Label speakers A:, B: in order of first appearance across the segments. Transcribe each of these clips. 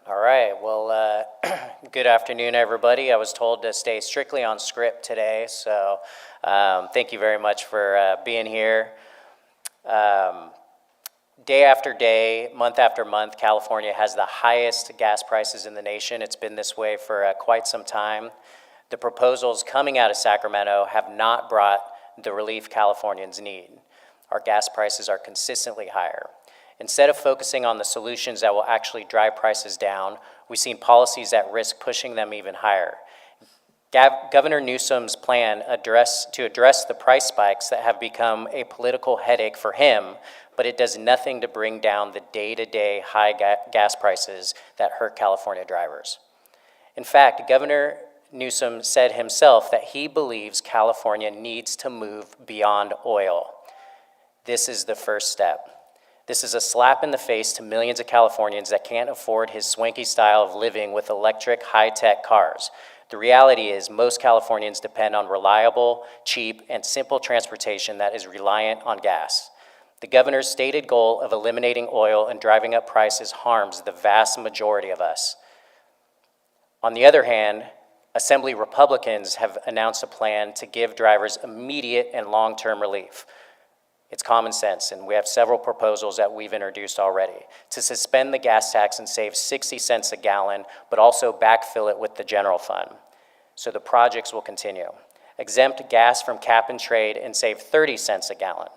A: All right, well, good afternoon, everybody. I was told to stay strictly on script today, so thank you very much for being here. Day after day, month after month, California has the highest gas prices in the nation. It's been this way for quite some time. The proposals coming out of Sacramento have not brought the relief Californians need. Our gas prices are consistently higher. Instead of focusing on the solutions that will actually drive prices down, we've seen policies that risk pushing them even higher. Governor Newsom's plan to address the price spikes that have become a political headache for him, but it does nothing to bring down the day-to-day high gas prices that hurt California drivers. In fact, Governor Newsom said himself that he believes California needs to move beyond oil. This is the first step. This is a slap in the face to millions of Californians that can't afford his swanky style of living with electric, high-tech cars. The reality is most Californians depend on reliable, cheap, and simple transportation that is reliant on gas. The governor's stated goal of eliminating oil and driving up prices harms the vast majority of us. On the other hand, Assembly Republicans have announced a plan to give drivers immediate and long-term relief. It's common sense, and we have several proposals that we've introduced already to suspend the gas tax and save 60 cents a gallon, but also backfill it with the general fund. So the projects will continue. Exempt gas from cap and trade and save 30 cents a gallon.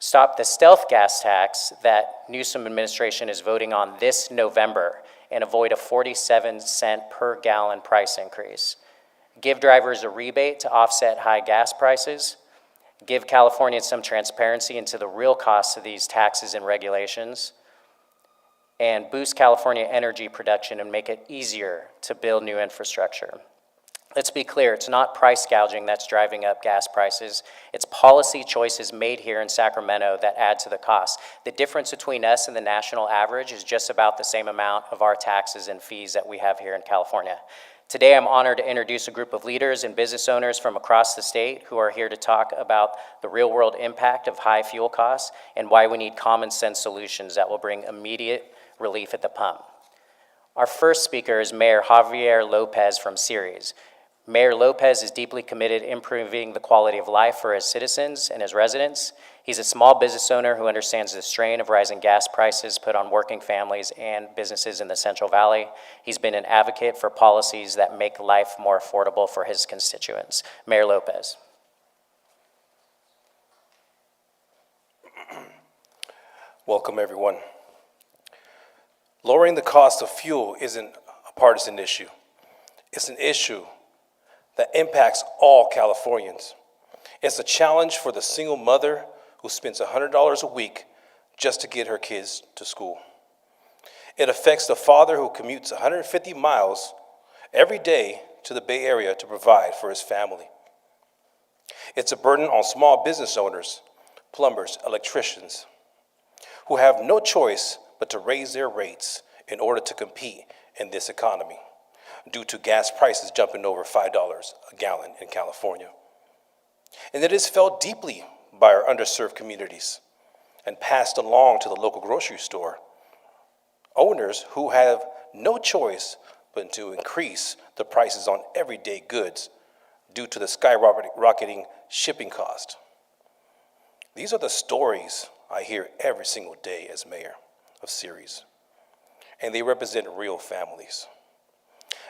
A: Stop the stealth gas tax that Newsom administration is voting on this November and avoid a 47-cent per gallon price increase. Give drivers a rebate to offset high gas prices. Give Californians some transparency into the real costs of these taxes and regulations, and boost California energy production and make it easier to build new infrastructure. Let's be clear, it's not price gouging that's driving up gas prices. It's policy choices made here in Sacramento that add to the cost. The difference between us and the national average is just about the same amount of our taxes and fees that we have here in California. Today, I'm honored to introduce a group of leaders and business owners from across the state who are here to talk about the real-world impact of high fuel costs and why we need common-sense solutions that will bring immediate relief at the pump. Our first speaker is Mayor Javier Lopez from Ceres. Mayor Lopez is deeply committed to improving the quality of life for his citizens and his residents. He's a small business owner who understands the strain of rising gas prices put on working families and businesses in the Central Valley. He's been an advocate for policies that make life more affordable for his constituents. Mayor Lopez.
B: Welcome, everyone. Lowering the cost of fuel isn't a partisan issue. It's an issue that impacts all Californians. It's a challenge for the single mother who spends $100 a week just to get her kids to school. It affects the father who commutes 150 miles every day to the Bay Area to provide for his family. It's a burden on small business owners, plumbers, electricians, who have no choice but to raise their rates in order to compete in this economy, due to gas prices jumping over $5 a gallon in California. And it is felt deeply by our underserved communities and passed along to the local grocery store owners who have no choice but to increase the prices on everyday goods due to the skyrocketing shipping cost. These are the stories I hear every single day as mayor of Ceres, and they represent real families.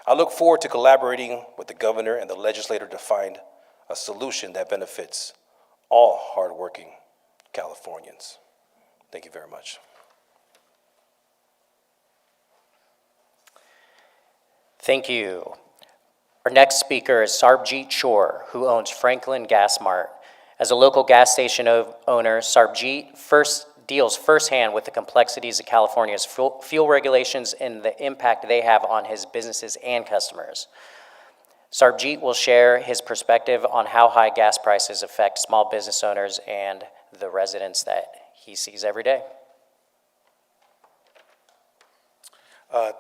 B: I look forward to collaborating with the governor and the legislator to find a solution that benefits all hardworking Californians. Thank you very much.
A: Thank you. Our next speaker is Sarbjeet Shore, who owns Franklin Gas Mart. As a local gas station owner, Sarbjeet deals firsthand with the complexities of California's fuel regulations and the impact they have on his businesses and customers. Sarbjeet will share his perspective on how high gas prices affect small business owners and the residents that he sees every day.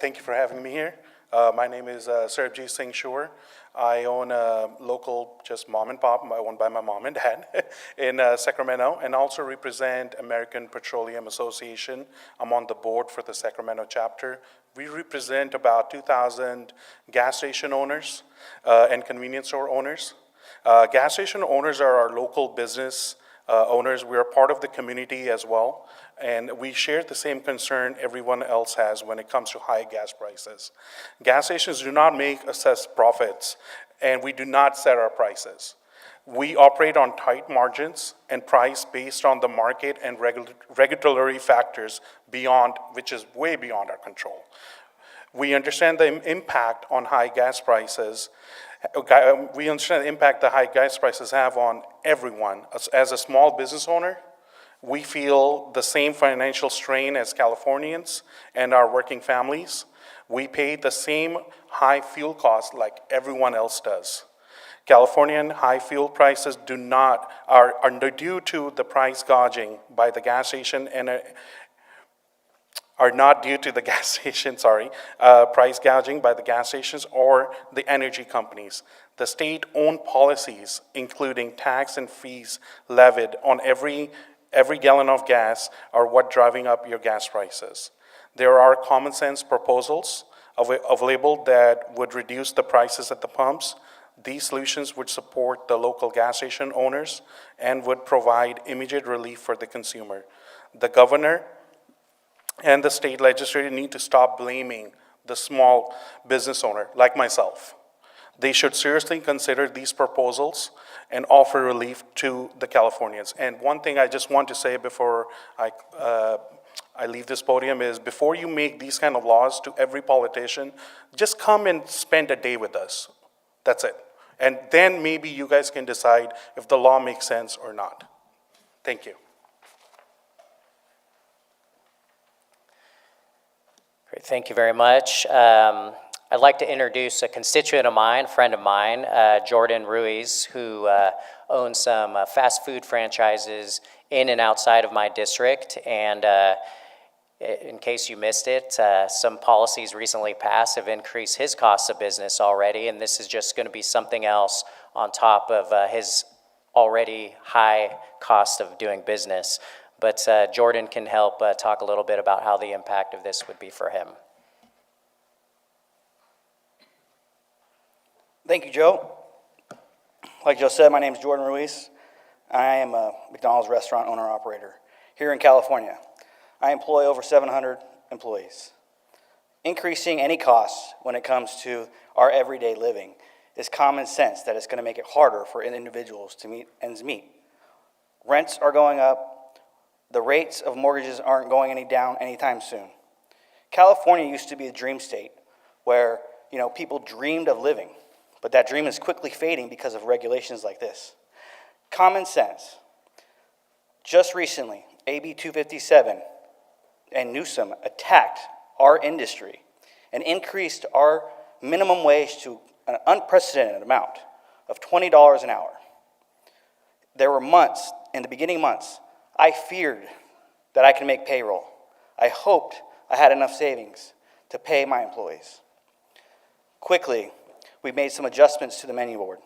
C: Thank you for having me here. My name is Sarabjit Singh Shore. I own a local, just mom and pop, owned by my mom and dad in Sacramento, and also represent American Petroleum Association. I'm on the board for the Sacramento chapter. We represent about 2,000 gas station owners and convenience store owners. Gas station owners are our local business owners. We are part of the community as well, and we share the same concern everyone else has when it comes to high gas prices. Gas stations do not make assessed profits, and we do not set our prices. We operate on tight margins and price based on the market and regulatory factors beyond, which is way beyond our control. We understand the impact on high gas prices. We understand the impact the high gas prices have on everyone. As a small business owner, we feel the same financial strain as Californians and our working families. We pay the same high fuel costs like everyone else does. Californian high fuel prices are due to the price gouging by the gas station and are not due to the gas station, price gouging by the gas stations or the energy companies. The state-owned policies, including tax and fees levied on every gallon of gas, are what driving up your gas prices. There are common sense proposals available that would reduce the prices at the pumps. These solutions would support the local gas station owners and would provide immediate relief for the consumer. The governor and the state legislature need to stop blaming the small business owner like myself. They should seriously consider these proposals and offer relief to the Californians. And one thing I just want to say before I leave this podium is, before you make these kind of laws to every politician, just come and spend a day with us. That's it. And then maybe you guys can decide if the law makes sense or not. Thank you.
A: Great, thank you very much. I'd like to introduce a constituent of mine, friend of mine, Jordan Ruiz, who owns some fast food franchises in and outside of my district. And in case you missed it, some policies recently passed have increased his costs of business already, and this is just going to be something else on top of his already high cost of doing business. But Jordan can help talk a little bit about how the impact of this would be for him.
D: Thank you, Joe. Like Joe said, my name is Jordan Ruiz. I am a McDonald's restaurant owner-operator here in California. I employ over 700 employees. Increasing any costs when it comes to our everyday living is common sense that it's going to make it harder for individuals to meet ends meet. Rents are going up. The rates of mortgages aren't going down anytime soon. California used to be a dream state where, people dreamed of living, but that dream is quickly fading because of regulations like this. Common sense. Just recently, AB 257 and Newsom attacked our industry and increased our minimum wage to an unprecedented amount of $20 an hour. There were months, in the beginning months, I feared that I could make payroll. I hoped I had enough savings to pay my employees. Quickly, we made some adjustments to the menu board,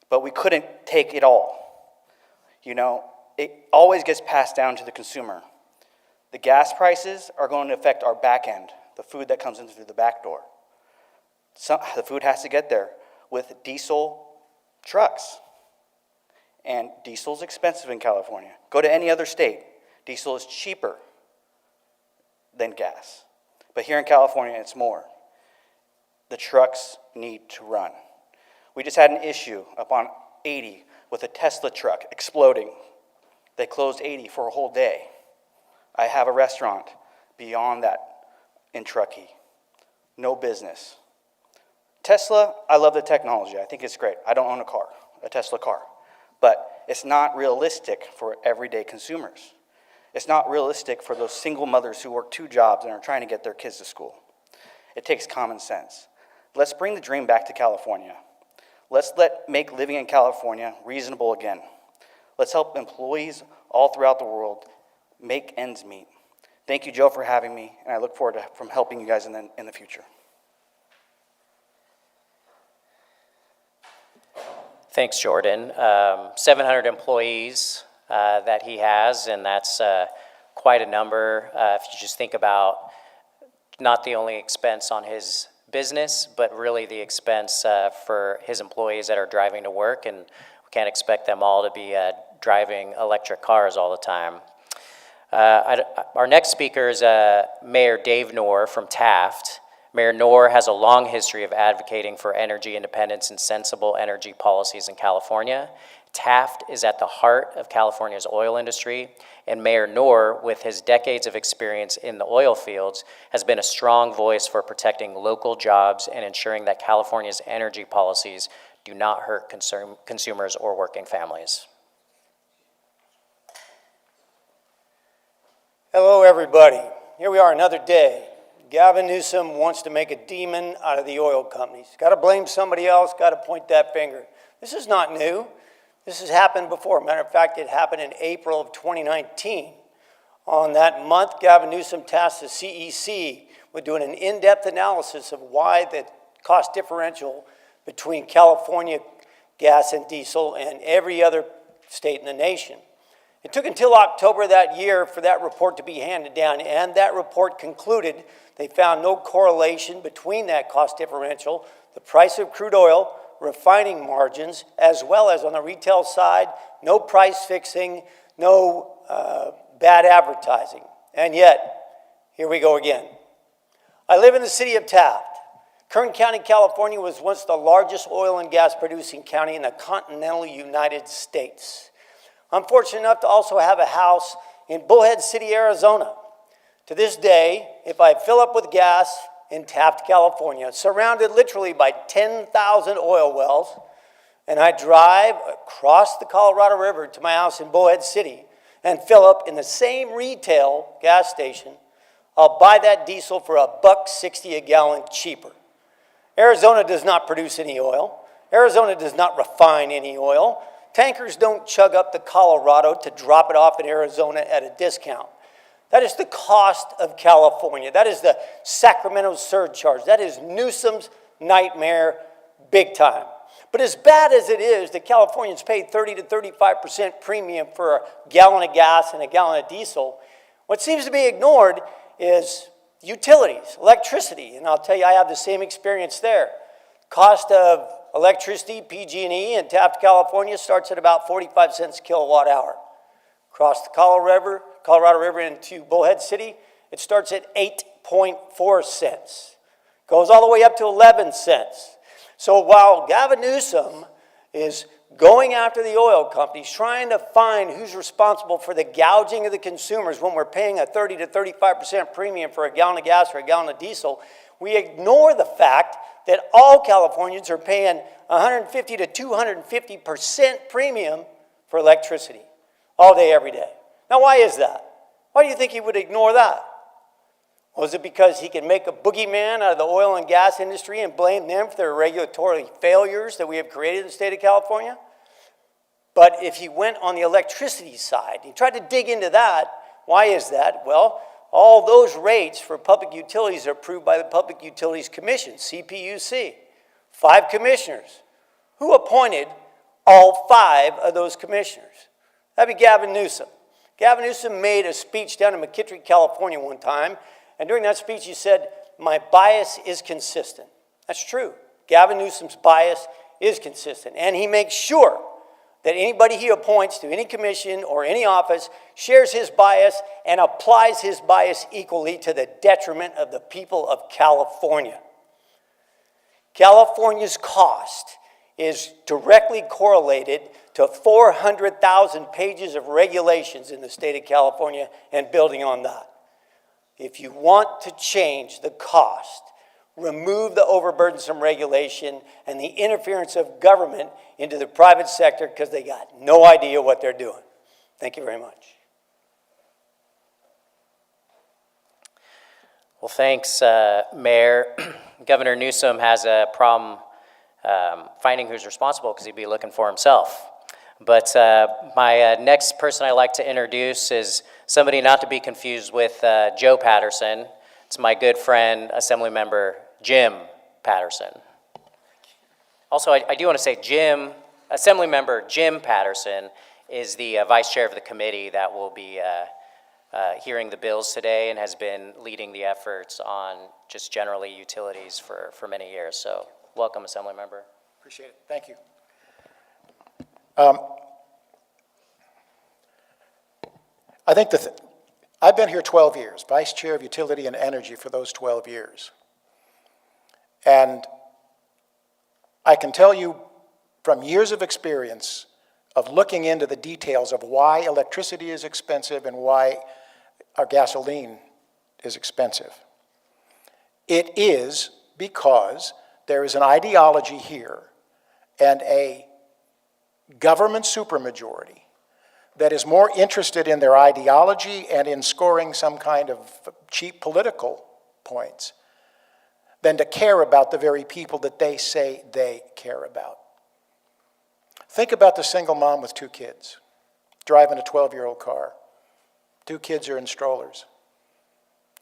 D: but we couldn't take it all. It always gets passed down to the consumer. The gas prices are going to affect our back end, the food that comes in through the back door. The food has to get there with diesel trucks. And diesel is expensive in California. Go to any other state, diesel is cheaper than gas. But here in California, it's more. The trucks need to run. We just had an issue up on 80 with a Tesla truck exploding. They closed 80 for a whole day. I have a restaurant beyond that in Truckee. No business. Tesla, I love the technology. I think it's great. I don't own a Tesla car. But it's not realistic for everyday consumers. It's not realistic for those single mothers who work 2 jobs and are trying to get their kids to school. It takes common sense. Let's bring the dream back to California. Let's make living in California reasonable again. Let's help employees all throughout the world make ends meet. Thank you, Joe, for having me, and I look forward to helping you guys in the future.
A: Thanks, Jordan. 700 employees that he has, and that's quite a number. If you just think about not the only expense on his business, but really the expense for his employees that are driving to work, and we can't expect them all to be driving electric cars all the time. Our next speaker is Mayor Dave Nohr from Taft. Mayor Nohr has a long history of advocating for energy independence and sensible energy policies in California. Taft is at the heart of California's oil industry, and Mayor Nohr, with his decades of experience in the oil fields, has been a strong voice for protecting local jobs and ensuring that California's energy policies do not hurt consumers or working families.
E: Hello, everybody. Here we are another day. Gavin Newsom wants to make a demon out of the oil companies. Got to blame somebody else, got to point that finger. This is not new. This has happened before. Matter of fact, it happened in April of 2019. On that month, Gavin Newsom tasked the CEC with doing an in-depth analysis of why the cost differential between California gas and diesel and every other state in the nation. It took until October that year for that report to be handed down, and that report concluded they found no correlation between that cost differential, the price of crude oil, refining margins, as well as on the retail side, no price fixing, no bad advertising. And yet, here we go again. I live in the city of Taft. Kern County, California was once the largest oil and gas producing county in the continental United States. I'm fortunate enough to also have a house in Bullhead City, Arizona. To this day, if I fill up with gas in Taft, California, surrounded literally by 10,000 oil wells, and I drive across the Colorado River to my house in Bullhead City and fill up in the same retail gas station, I'll buy that diesel for $1.60 a gallon cheaper. Arizona does not produce any oil. Arizona does not refine any oil. Tankers don't chug up the Colorado to drop it off in Arizona at a discount. That is the cost of California. That is the Sacramento surcharge. That is Newsom's nightmare big time. But as bad as it is that Californians pay 30 to 35% premium for a gallon of gas and a gallon of diesel, what seems to be ignored is utilities, electricity. And I'll tell you, I have the same experience there. Cost of electricity, PG&E in Taft, California starts at about 45 cents a kilowatt hour. Across the Colorado River into Bullhead City, it starts at 8.4 cents. Goes all the way up to 11 cents. So while Gavin Newsom is going after the oil companies, trying to find who's responsible for the gouging of the consumers when we're paying a 30 to 35% premium for a gallon of gas or a gallon of diesel, we ignore the fact that all Californians are paying 150 to 250% premium for electricity all day, every day. Now, why is that? Why do you think he would ignore that? Was it because he can make a boogeyman out of the oil and gas industry and blame them for their regulatory failures that we have created in the state of California? But if he went on the electricity side, he tried to dig into that. Why is that? Well, all those rates for public utilities are approved by the Public Utilities Commission, CPUC. 5 commissioners. Who appointed all 5 of those commissioners? That'd be Gavin Newsom. Gavin Newsom made a speech down in McKittrick, California one time, and during that speech he said, "My bias is consistent." That's true. Gavin Newsom's bias is consistent, and he makes sure that anybody he appoints to any commission or any office shares his bias and applies his bias equally to the detriment of the people of California. California's cost is directly correlated to 400,000 pages of regulations in the state of California and building on that. If you want to change the cost, remove the overburdensome regulation and the interference of government into the private sector because they got no idea what they're doing. Thank you very much.
A: Well, thanks, Mayor. Governor Newsom has a problem finding who's responsible because he'd be looking for himself. But my next person I'd like to introduce is somebody not to be confused with Joe Patterson. It's my good friend, Assemblymember Jim Patterson. Also, I do want to say Jim Assemblymember Jim Patterson is the vice chair of the committee that will be hearing the bills today and has been leading the efforts on just generally utilities for many years. So welcome, Assemblymember.
F: Appreciate it. Thank you. I think I've been here 12 years, Vice Chair of Utility and Energy for those 12 years. And I can tell you from years of experience of looking into the details of why electricity is expensive and why our gasoline is expensive. It is because there is an ideology here and a government supermajority that is more interested in their ideology and in scoring some kind of cheap political points than to care about the very people that they say they care about. Think about the single mom with 2 kids, driving a 12-year-old car. 2 kids are in strollers.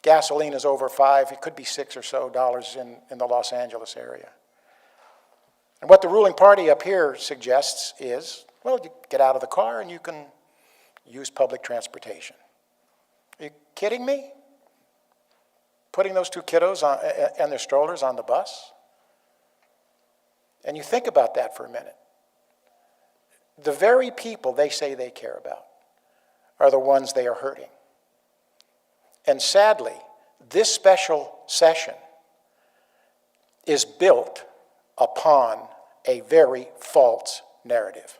F: Gasoline is over $5, it could be $6 or so in the Los Angeles area. And what the ruling party up here suggests is, well, you get out of the car and you can use public transportation. Are you kidding me? Putting those 2 kiddos and their strollers on the bus? And you think about that for a minute. The very people they say they care about are the ones they are hurting. And sadly, this special session is built upon a very false narrative.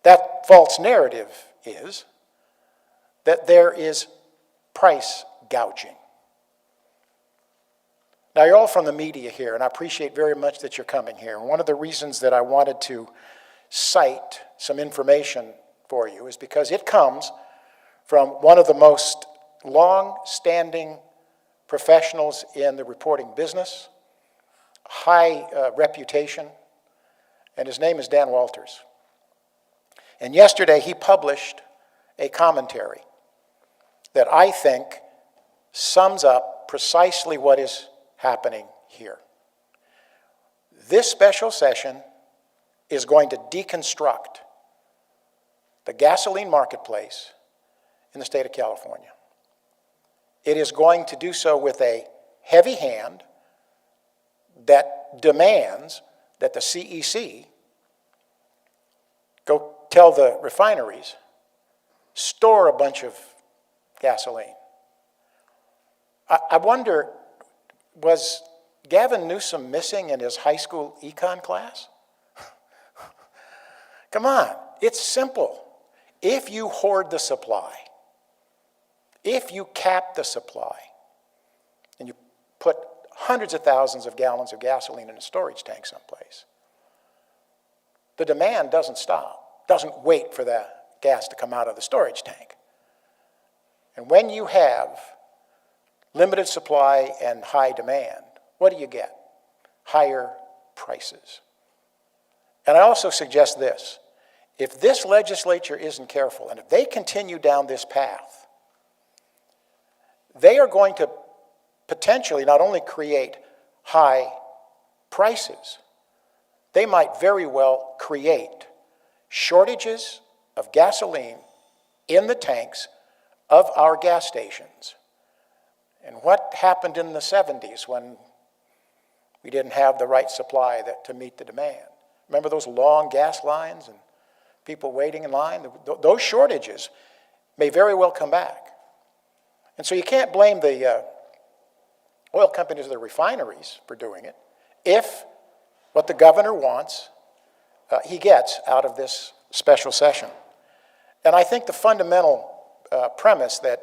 F: That false narrative is that there is price gouging. Now, you're all from the media here, and I appreciate very much that you're coming here. And one of the reasons that I wanted to cite some information for you is because it comes from one of the most long-standing professionals in the reporting business, high reputation, and his name is Dan Walters. And yesterday he published a commentary that I think sums up precisely what is happening here. This special session is going to deconstruct the gasoline marketplace in the state of California. It is going to do so with a heavy hand that demands that the CEC go tell the refineries, store a bunch of gasoline. I wonder, was Gavin Newsom missing in his high school econ class? Come on, it's simple. If you hoard the supply, if you cap the supply, and you put hundreds of thousands of gallons of gasoline in a storage tank someplace, the demand doesn't stop, doesn't wait for the gas to come out of the storage tank. And when you have limited supply and high demand, what do you get? Higher prices. And I also suggest this. If this legislature isn't careful, and if they continue down this path, they are going to potentially not only create high prices, they might very well create shortages of gasoline in the tanks of our gas stations. And what happened in the 70s when we didn't have the right supply to meet the demand? Remember those long gas lines and people waiting in line? Those shortages may very well come back. And so you can't blame the oil companies or the refineries for doing it if what the governor wants, he gets out of this special session. And I think the fundamental premise that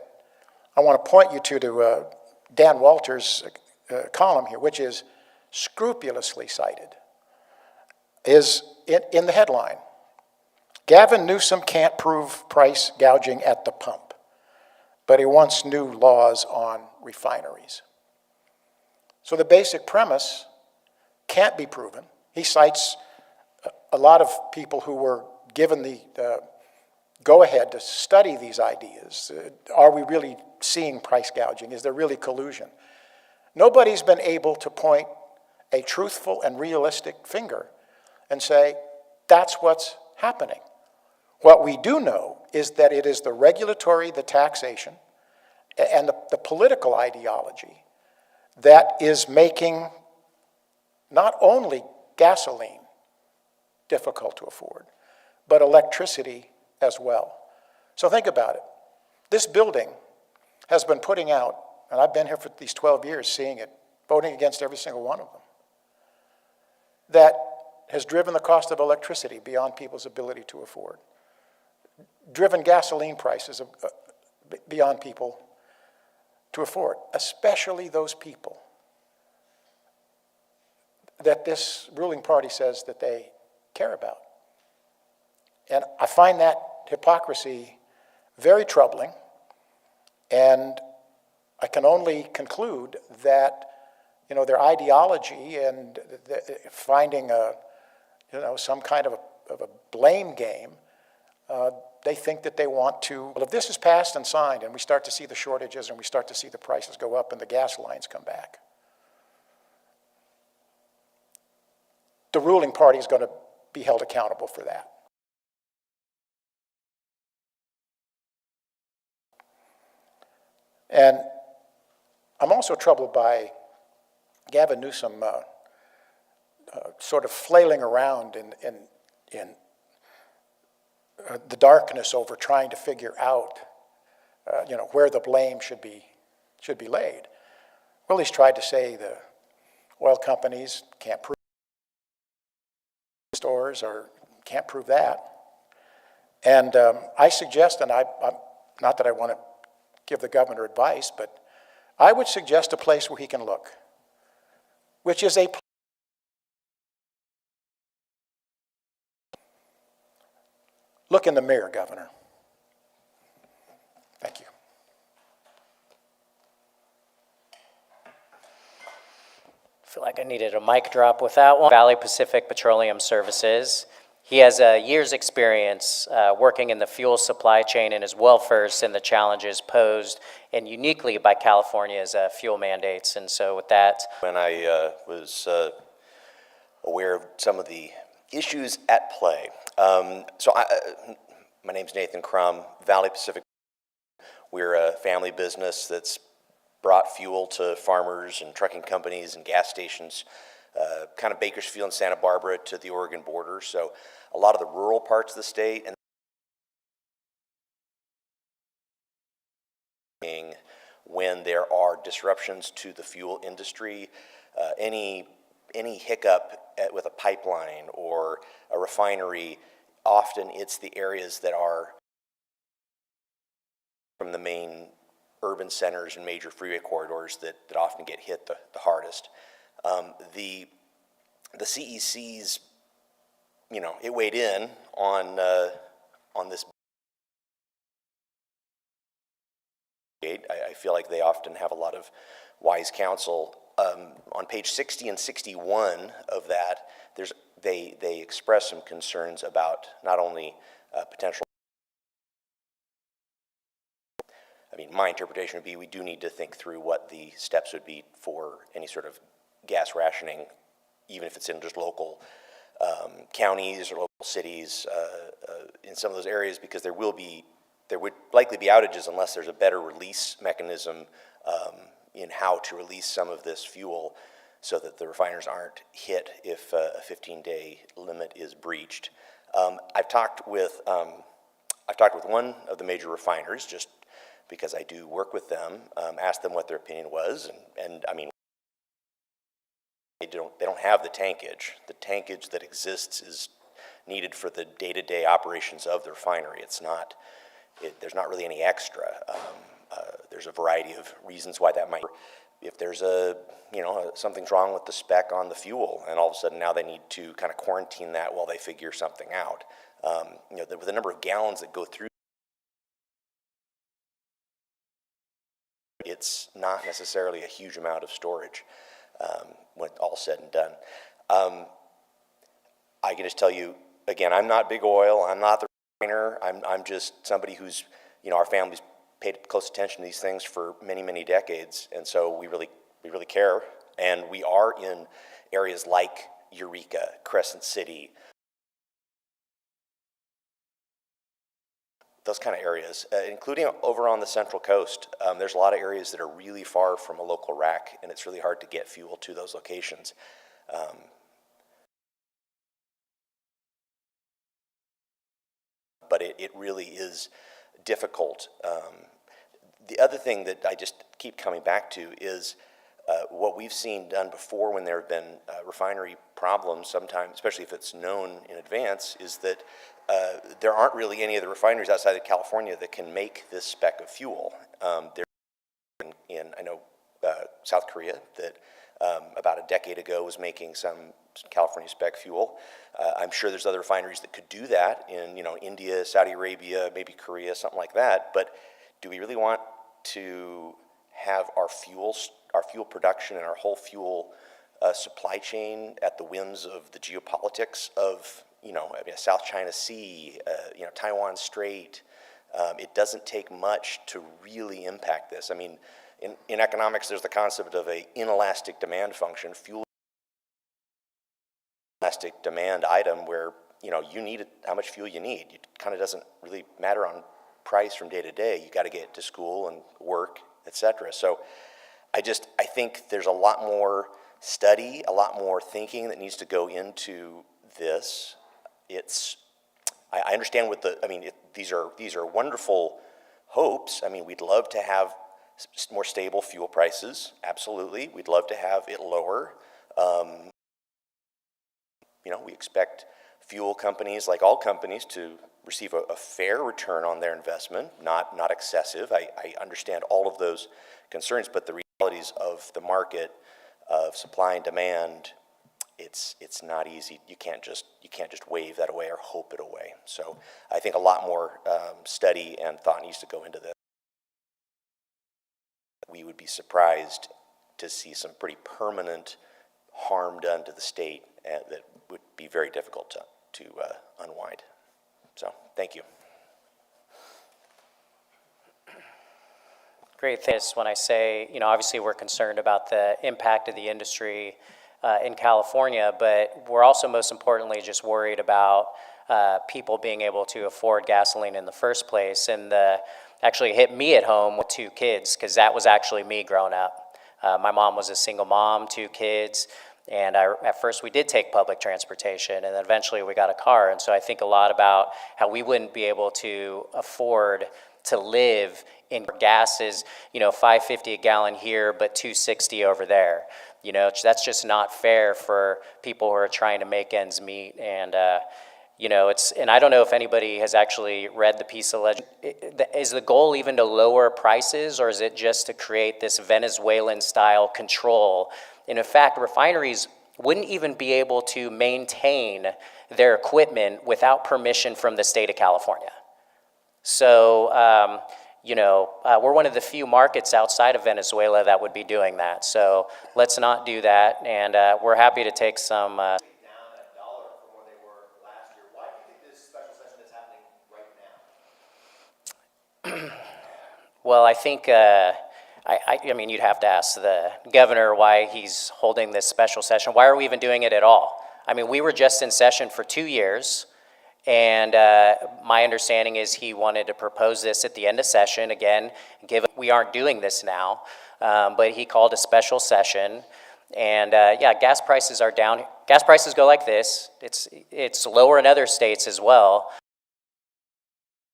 F: I want to point you to Dan Walters' column here, which is scrupulously cited, is in the headline. Gavin Newsom can't prove price gouging at the pump, but he wants new laws on refineries. So the basic premise can't be proven. He cites a lot of people who were given the go-ahead to study these ideas. Are we really seeing price gouging? Is there really collusion? Nobody's been able to point a truthful and realistic finger and say, that's what's happening. What we do know is that it is the regulatory, the taxation, and the political ideology that is making not only gasoline difficult to afford, but electricity as well. So think about it. This building has been putting out, and I've been here for these 12 years seeing it, voting against every single one of them, that has driven the cost of electricity beyond people's ability to afford, driven gasoline prices beyond people to afford, especially those people that this ruling party says that they care about. And I find that hypocrisy very troubling, and I can only conclude that, their ideology and finding some kind of a blame game, they think that they want to, well, if this is passed and signed and we start to see the shortages and we start to see the prices go up and the gas lines come back, the ruling party is going to be held accountable for that. And I'm also troubled by Gavin Newsom sort of flailing around in the darkness over trying to figure out, where the blame should be laid. Well, he's tried to say the oil companies can't prove stores or can't prove that. And I suggest, and I'm not that I want to give the governor advice, but I would suggest a place where he can look, which is a look in the mirror, Governor. Thank you.
A: I feel like I needed a mic drop with that one. Valley Pacific Petroleum Services. He has a year's experience working in the fuel supply chain and is well versed in the challenges posed and uniquely by California's fuel mandates. And so with that,
G: when I was aware of some of the issues at play. My name's Nathan Crum, Valley Pacific. We're a family business that's brought fuel to farmers and trucking companies and gas stations, kind of Bakersfield and Santa Barbara to the Oregon border. So a lot of the rural parts of the state, and when there are disruptions to the fuel industry, any hiccup with a pipeline or a refinery, often it's the areas that are from the main urban centers and major freeway corridors that often get hit the hardest. The CECs, it weighed in on this. I feel like they often have a lot of wise counsel. On page 60 and 61 of that, they express some concerns about not only potential. My interpretation would be we do need to think through what the steps would be for any sort of gas rationing, even if it's in just local counties or local cities in some of those areas, because there would likely be outages unless there's a better release mechanism in how to release some of this fuel so that the refiners aren't hit if a 15-day limit is breached. I've talked with one of the major refiners, just because I do work with them, asked them what their opinion was, and they don't have the tankage. The tankage that exists is needed for the day-to-day operations of the refinery. There's not really any extra. There's a variety of reasons why that might. If there's something's wrong with the spec on the fuel, and all of a sudden now they need to kind of quarantine that while they figure something out. With the number of gallons that go through, it's not necessarily a huge amount of storage when all said and done. I can just tell you, again, I'm not big oil. I'm not the refiner. I'm just somebody who's, our family's paid close attention to these things for many, many decades, and so we really care. And we are in areas like Eureka, Crescent City, those kind of areas, including over on the Central Coast. There's a lot of areas that are really far from a local rack, and it's really hard to get fuel to those locations. But it really is difficult. The other thing that I just keep coming back to is what we've seen done before when there have been refinery problems, sometimes, especially if it's known in advance, is that there aren't really any of the refineries outside of California that can make this spec of fuel. There in I know South Korea that about a decade ago was making some California spec fuel. I'm sure there's other refineries that could do that in India, Saudi Arabia, maybe Korea, something like that. But do we really want to have our fuel production and our whole fuel supply chain at the whims of the geopolitics of South China Sea, Taiwan Strait? It doesn't take much to really impact this. I mean, in economics, there's the concept of an inelastic demand function. Fuel inelastic demand item where you need how much fuel you need. It kind of doesn't really matter on price from day to day. You got to get to school and work, etc. So I think there's a lot more study, a lot more thinking that needs to go into this. I understand these are wonderful hopes. I mean, we'd love to have more stable fuel prices. Absolutely. We'd love to have it lower. We expect fuel companies, like all companies, to receive a fair return on their investment, not excessive. I understand all of those concerns, but the realities of the market, of supply and demand, it's not easy. You can't just wave that away or hope it away. So I think a lot more study and thought needs to go into this. We would be surprised to see some pretty permanent harm done to the state that would be very difficult to unwind. So thank you.
A: Great. Thanks. When I say, obviously we're concerned about the impact of the industry in California, but we're also most importantly just worried about people being able to afford gasoline in the first place. And actually hit me at home with 2 kids, because that was actually me growing up. My mom was a single mom, 2 kids, and at first we did take public transportation, and then eventually we got a car. And so I think a lot about how we wouldn't be able to afford to live in gas is, $5.50 a gallon here, but $2.60 over there. That's just not fair for people who are trying to make ends meet. And and I don't know if anybody has actually read the piece of legislation. Is the goal even to lower prices, or is it just to create this Venezuelan-style control? And in fact, refineries wouldn't even be able to maintain their equipment without permission from the state of California. So, we're one of the few markets outside of Venezuela that would be doing that. So let's not do that, and we're happy to take some...
H: down $1 from where they were last year. Why do you think this special session is happening right now?
A: Well, I think, you'd have to ask the governor why he's holding this special session. Why are we even doing it at all? We were just in session for 2 years, and my understanding is he wanted to propose this at the end of session. Again, given we aren't doing this now, but he called a special session. And gas prices are down. Gas prices go like this. It's lower in other states as well.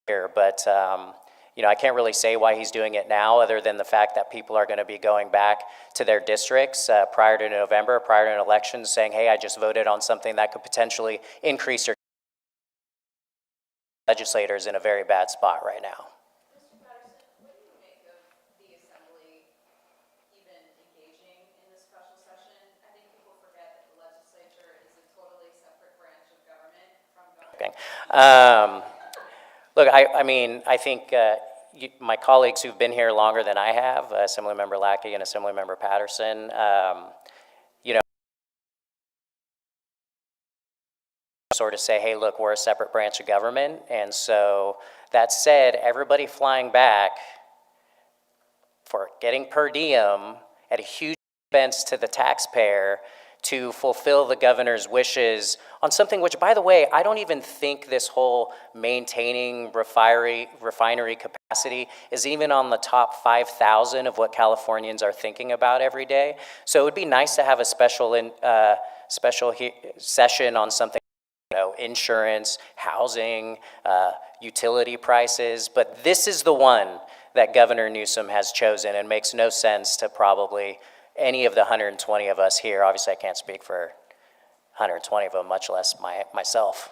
A: But I can't really say why he's doing it now, other than the fact that people are going to be going back to their districts prior to November, prior to an election, saying, "Hey, I just voted on something that could potentially increase your..." Legislators in a very bad spot right now.
I: Mr. Patterson, what do you make of the Assembly even engaging in this special session? I think people forget that the legislature is a totally separate branch of government from government.
A: Look, I think my colleagues who've been here longer than I have, Assemblymember Lackey and Assemblymember Patterson, sort of say, hey, look, we're a separate branch of government. And so that said, everybody flying back for getting per diem at a huge expense to the taxpayer to fulfill the governor's wishes on something which, by the way, I don't even think this whole maintaining refinery capacity is even on the top 5,000 of what Californians are thinking about every day. So it would be nice to have a special session on something, insurance, housing, utility prices, but this is the one that Governor Newsom has chosen, and makes no sense to probably any of the 120 of us here. Obviously, I can't speak for 120 of them, much less myself.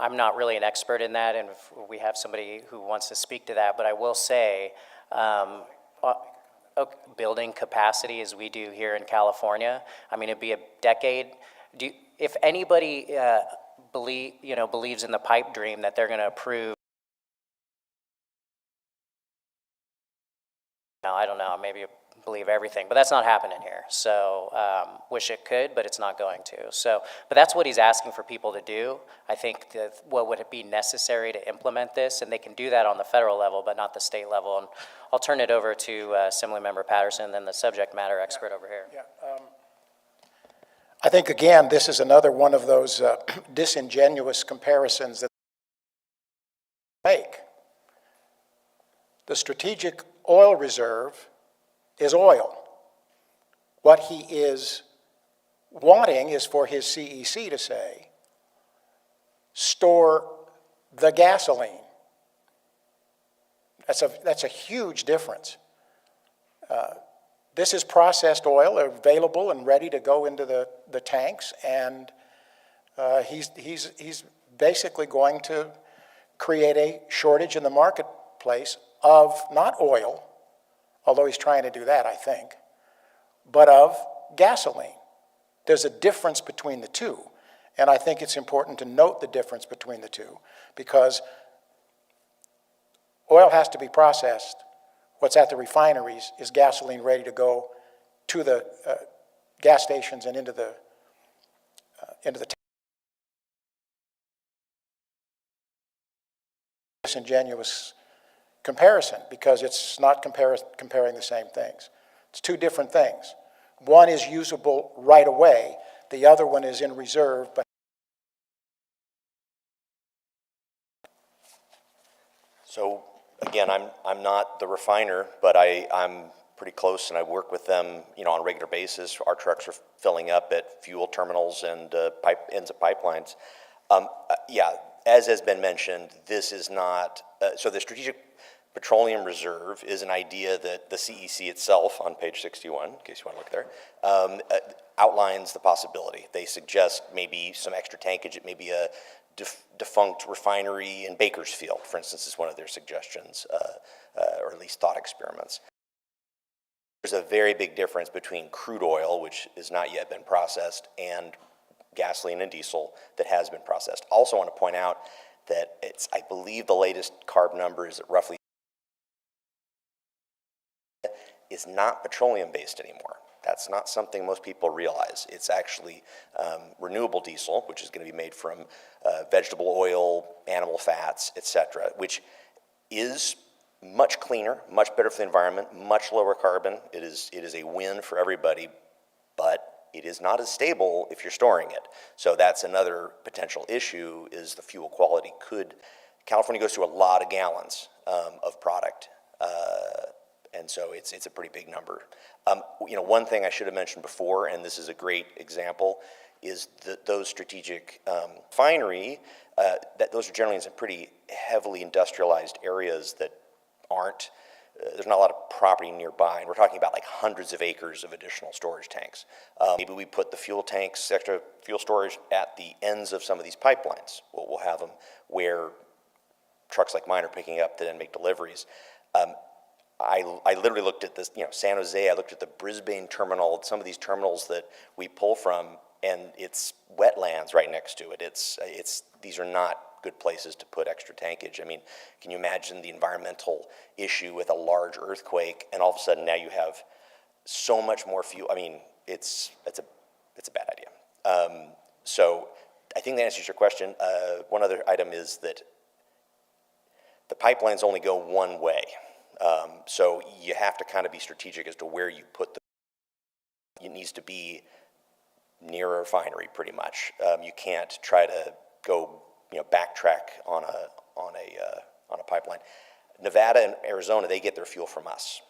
A: I'm not really an expert in that, and if we have somebody who wants to speak to that, but I will say, building capacity as we do here in California, I mean, it'd be a decade. If anybody believes in the pipe dream that they're going to approve, I don't know, maybe believe everything, but that's not happening here. So wish it could, but it's not going to. So, but that's what he's asking for people to do. I think that what would be necessary to implement this, and they can do that on the federal level, but not the state level. And I'll turn it over to Assemblymember Patterson, then the subject matter expert over here.
F: I think, again, this is another one of those disingenuous comparisons that make. The strategic oil reserve is oil. What he is wanting is for his CEC to say, store the gasoline. That's a huge difference. This is processed oil available and ready to go into the tanks, and he's basically going to create a shortage in the marketplace of not oil, although he's trying to do that, I think, but of gasoline. There's a difference between the two, and I think it's important to note the difference between the two, because oil has to be processed. What's at the refineries is gasoline ready to go to the gas stations and into the disingenuous comparison, because it's not comparing the same things. It's two different things. One is usable right away. The other one is in reserve. But
G: So again, I'm not the refiner, but I'm pretty close, and I work with them, on a regular basis. Our trucks are filling up at fuel terminals and ends of pipelines. As has been mentioned, this is not. So the Strategic Petroleum Reserve is an idea that the CEC itself, on page 61, in case you want to look there, outlines the possibility. They suggest maybe some extra tankage. It may be a defunct refinery in Bakersfield, for instance, is one of their suggestions, or at least thought experiments. There's a very big difference between crude oil, which has not yet been processed, and gasoline and diesel that has been processed. Also want to point out that I believe the latest CARB number is roughly is not petroleum-based anymore. That's not something most people realize. It's actually renewable diesel, which is going to be made from vegetable oil, animal fats, etc., which is much cleaner, much better for the environment, much lower carbon. It is a win for everybody, but it is not as stable if you're storing it. So that's another potential issue, is the fuel quality. California goes through a lot of gallons of product, and so it's a pretty big number. One thing I should have mentioned before, and this is a great example, is that those strategic refinery, that those are generally in some pretty heavily industrialized areas that aren't, there's not a lot of property nearby, and we're talking about like hundreds of acres of additional storage tanks. Maybe we put the fuel tanks, extra fuel storage at the ends of some of these pipelines. We'll have them where trucks like mine are picking up to then make deliveries. I literally looked at this, San Jose, I looked at the Brisbane terminal, some of these terminals that we pull from, and it's wetlands right next to it. These are not good places to put extra tankage. I mean, can you imagine the environmental issue with a large earthquake, and all of a sudden now you have so much more fuel? I mean, it's a bad idea. So I think that answers your question. One other item is that the pipelines only go one way. So you have to kind of be strategic as to where you put it needs to be near a refinery pretty much. You can't try to go, backtrack on a pipeline. Nevada and Arizona, they get their fuel from us.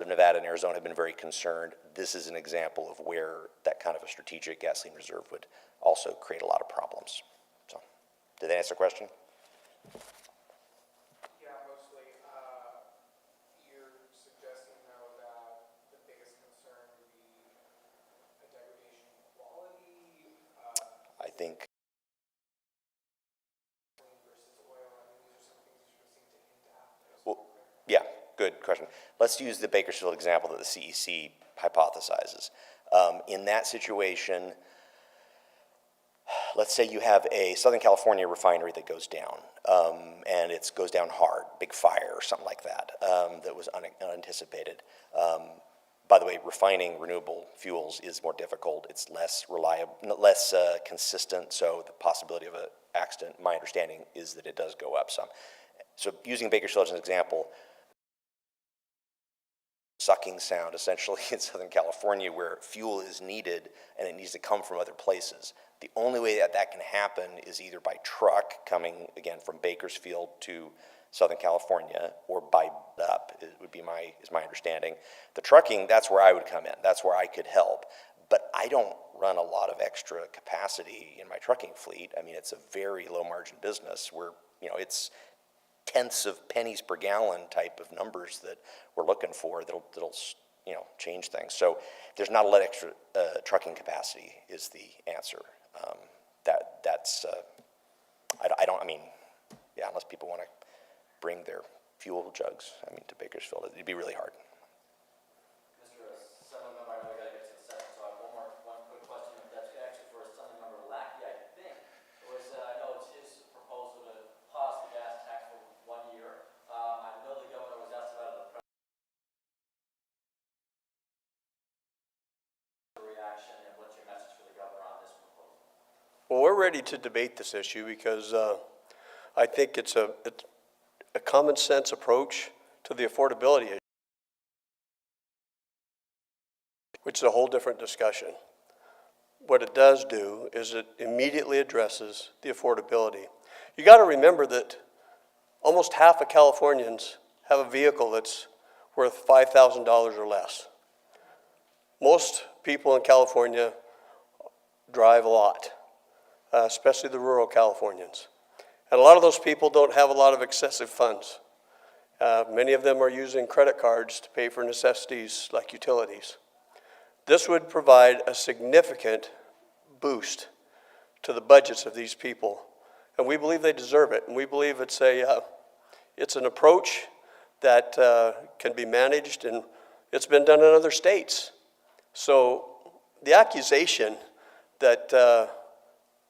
G: Nevada and Arizona have been very concerned. This is an example of where that kind of a strategic gasoline reserve would also create a lot of problems. So, did that answer the question?
J: Yeah, mostly. You're suggesting, though, that the biggest concern would be a degradation in quality?
G: I think
J: Versus oil. I mean, these are some things you seem to hint at.
G: well, yeah, good question. Let's use the Bakersfield example that the CEC hypothesizes. In that situation, let's say you have a Southern California refinery that goes down, and it goes down hard, big fire or something like that, that was unanticipated. By the way, refining renewable fuels is more difficult. It's less reliable, less consistent, so the possibility of an accident, my understanding, is that it does go up some. So using Bakersfield as an example, sucking sound essentially in Southern California where fuel is needed and it needs to come from other places. The only way that that can happen is either by truck coming, again, from Bakersfield to Southern California, or by up, is my understanding. The trucking, that's where I would come in. That's where I could help. But I don't run a lot of extra capacity in my trucking fleet. I mean, it's a very low margin business where, it's tenths of pennies per gallon type of numbers that we're looking for that'll change things. So there's not a lot of extra trucking capacity is the answer. Unless people want to bring their fuel jugs, to Bakersfield, it'd be really hard.
K: Mr. Assembly Member, I know we got to get to the session, so I have one quick question. If that's actually for Assembly Member Lackey, I think. I know it's his proposal to pause the gas tax for 1 year. I know the governor was asked about it. Reaction, and what's your message for the governor on this proposal?
L: Well, we're ready to debate this issue because I think it's a common sense approach to the affordability issue, which is a whole different discussion. What it does do is it immediately addresses the affordability. You got to remember that almost half of Californians have a vehicle that's worth $5,000 or less. Most people in California drive a lot, especially the rural Californians. And a lot of those people don't have a lot of excessive funds. Many of them are using credit cards to pay for necessities like utilities. This would provide a significant boost to the budgets of these people, and we believe they deserve it. And we believe it's an approach that can be managed, and it's been done in other states. So the accusation that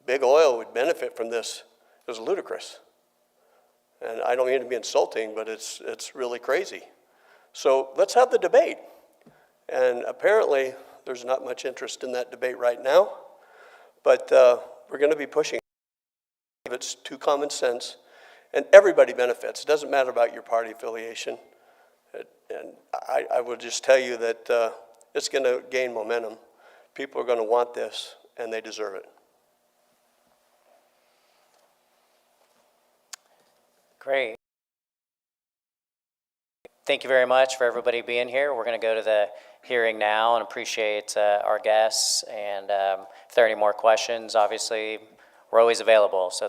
L: big oil would benefit from this is ludicrous. And I don't mean to be insulting, but it's really crazy. So let's have the debate. And apparently there's not much interest in that debate right now, but we're going to be pushing. It's too common sense, and everybody benefits. It doesn't matter about your party affiliation. And I will just tell you that it's going to gain momentum. People are going to want this, and they deserve it.
A: Great. Thank you very much for everybody being here. We're going to go to the hearing now and appreciate our guests. And if there are any more questions, obviously, we're always available. So